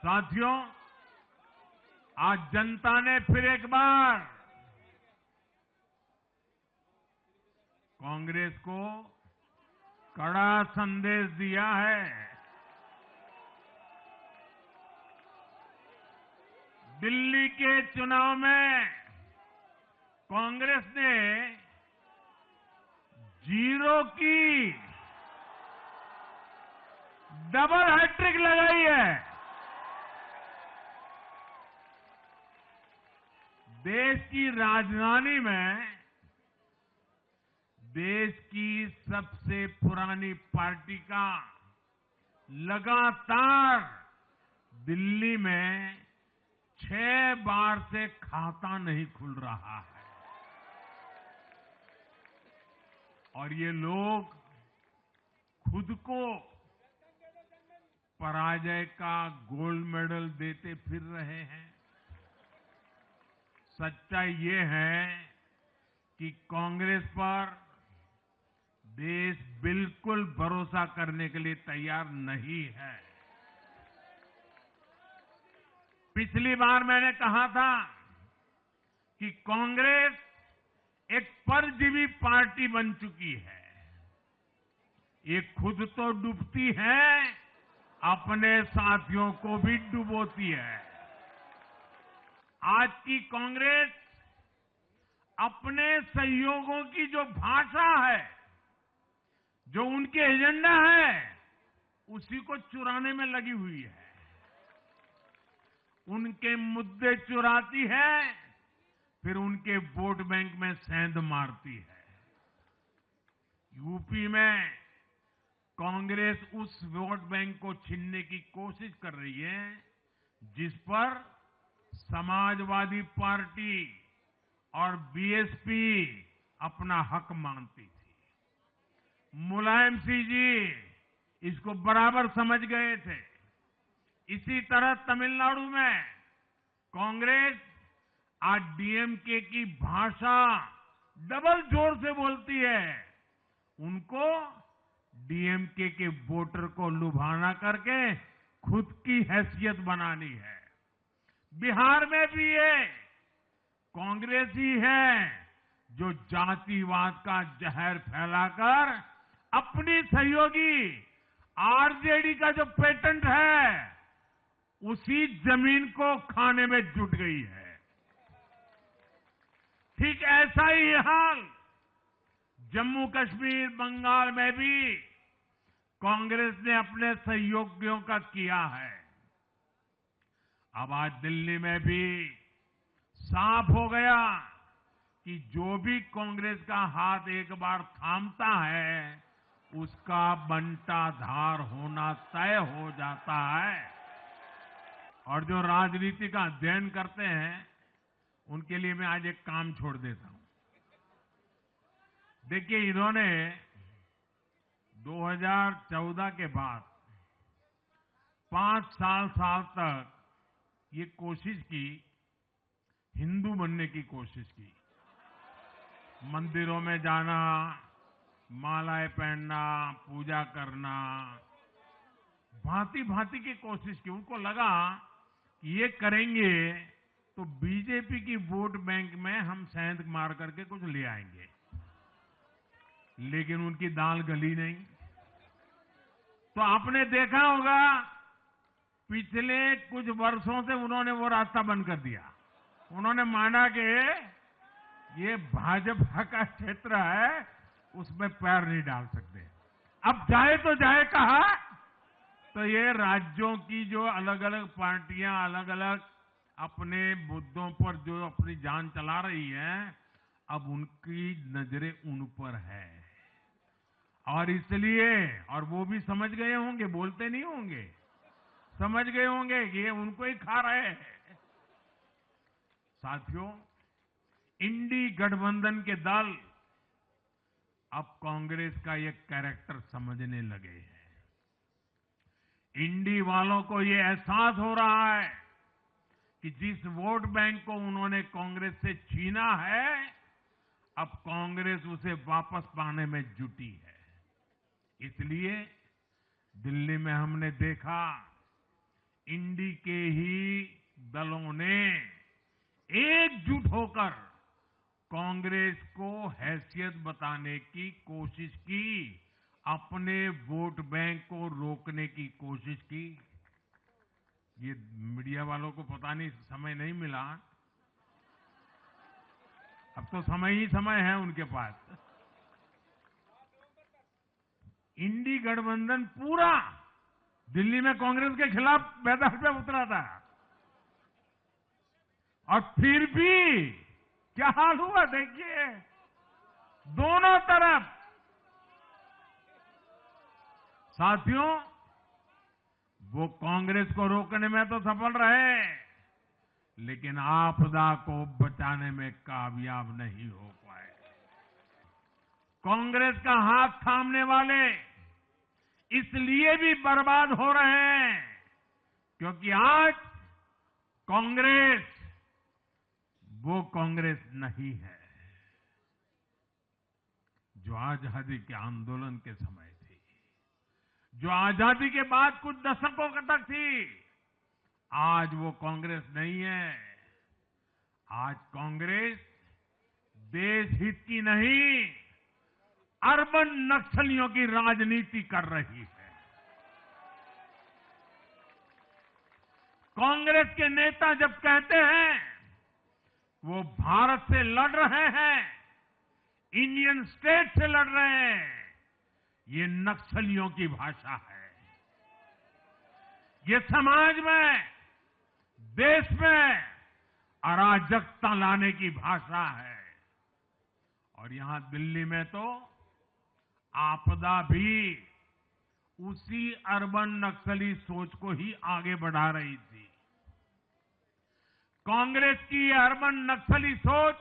साथियों, आज जनता ने फिर एक बार कांग्रेस को कड़ा संदेश दिया है। दिल्ली के चुनाव में कांग्रेस ने जीरो की डबल हैट्रिक लगाई है। देश की राजधानी में देश की सबसे पुरानी पार्टी का लगातार दिल्ली में 6 बार से खाता नहीं खुल रहा है और ये लोग खुद को पराजय का गोल्ड मेडल देते फिर रहे हैं। सच्चाई ये है कि कांग्रेस पर देश बिल्कुल भरोसा करने के लिए तैयार नहीं है। पिछली बार मैंने कहा था कि कांग्रेस एक परजीवी पार्टी बन चुकी है। ये खुद तो डूबती है, अपने साथियों को भी डुबोती है। आज की कांग्रेस अपने सहयोगियों की जो भाषा है, जो उनके एजेंडा है, उसी को चुराने में लगी हुई है। उनके मुद्दे चुराती है, फिर उनके वोट बैंक में सेंध मारती है। यूपी में कांग्रेस उस वोट बैंक को छीनने की कोशिश कर रही है जिस पर समाजवादी पार्टी और बीएसपी अपना हक मानती थी। मुलायम सिंह जी इसको बराबर समझ गए थे। इसी तरह तमिलनाडु में कांग्रेस आज डीएमके की भाषा डबल जोर से बोलती है। उनको डीएमके के वोटर को लुभाना करके खुद की हैसियत बनानी है। बिहार में भी ये कांग्रेस ही है जो जातिवाद का जहर फैलाकर अपनी सहयोगी आरजेडी का जो पेटेंट है उसी जमीन को खाने में जुट गई है। ठीक ऐसा ही हाल जम्मू कश्मीर, बंगाल में भी कांग्रेस ने अपने सहयोगियों का किया है। अब आज दिल्ली में भी साफ हो गया कि जो भी कांग्रेस का हाथ एक बार थामता है उसका बंटाधार होना तय हो जाता है। और जो राजनीति का अध्ययन करते हैं उनके लिए मैं आज एक काम छोड़ देता हूं। देखिए, इन्होंने 2014 के बाद 5 साल तक ये कोशिश की, हिंदू बनने की कोशिश की। मंदिरों में जाना, मालाएं पहनना, पूजा करना, भांति भांति की कोशिश की। उनको लगा कि ये करेंगे तो बीजेपी की वोट बैंक में हम सेंध मार करके कुछ ले आएंगे, लेकिन उनकी दाल गली नहीं। तो आपने देखा होगा पिछले कुछ वर्षों से उन्होंने वो रास्ता बंद कर दिया। उन्होंने माना कि ये भाजपा का क्षेत्र है, उसमें पैर नहीं डाल सकते। अब जाए तो जाए कहा, तो ये राज्यों की जो अलग अलग पार्टियां अलग अलग अपने मुद्दों पर जो अपनी जान चला रही हैं, अब उनकी नजरें उन पर है। और इसलिए, और वो भी समझ गए होंगे, बोलते नहीं होंगे, समझ गए होंगे कि ये उनको ही खा रहे हैं। साथियों, इंडी गठबंधन के दल अब कांग्रेस का ये कैरेक्टर समझने लगे हैं। इंडी वालों को ये एहसास हो रहा है कि जिस वोट बैंक को उन्होंने कांग्रेस से छीना है, अब कांग्रेस उसे वापस पाने में जुटी है। इसलिए दिल्ली में हमने देखा इंडी के ही दलों ने एकजुट होकर कांग्रेस को हैसियत बताने की कोशिश की, अपने वोट बैंक को रोकने की कोशिश की। ये मीडिया वालों को पता नहीं समय नहीं मिला, अब तो समय ही समय है उनके पास। इंडी गठबंधन पूरा दिल्ली में कांग्रेस के खिलाफ मैदान पे उतरा था, और फिर भी क्या हाल हुआ देखिए, दोनों तरफ। साथियों, वो कांग्रेस को रोकने में तो सफल रहे, लेकिन आपदा को बचाने में कामयाब नहीं हो पाए। कांग्रेस का हाथ थामने वाले इसलिए भी बर्बाद हो रहे हैं क्योंकि आज कांग्रेस वो कांग्रेस नहीं है जो आजादी के आंदोलन के समय थी, जो आजादी के बाद कुछ दशकों तक थी। आज वो कांग्रेस नहीं है। आज कांग्रेस देश हित की नहीं, अर्बन नक्सलियों की राजनीति कर रही है। कांग्रेस के नेता जब कहते हैं वो भारत से लड़ रहे हैं, इंडियन स्टेट से लड़ रहे हैं, ये नक्सलियों की भाषा है। ये समाज में, देश में अराजकता लाने की भाषा है। और यहां दिल्ली में तो आपदा भी उसी अर्बन नक्सली सोच को ही आगे बढ़ा रही थी। कांग्रेस की ये अर्बन नक्सली सोच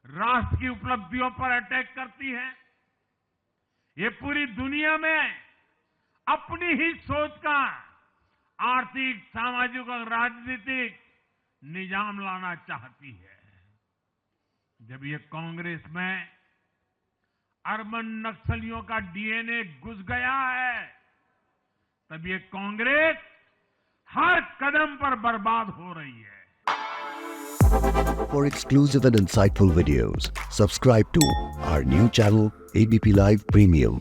राष्ट्र की उपलब्धियों पर अटैक करती है। ये पूरी दुनिया में अपनी ही सोच का आर्थिक, सामाजिक और राजनीतिक निजाम लाना चाहती है। जब ये कांग्रेस में अर्बन नक्सलियों का डीएनए घुस गया है, तब ये कांग्रेस हर कदम पर बर्बाद हो रही है। For exclusive and insightful videos, subscribe to our new channel ABP Live Premium.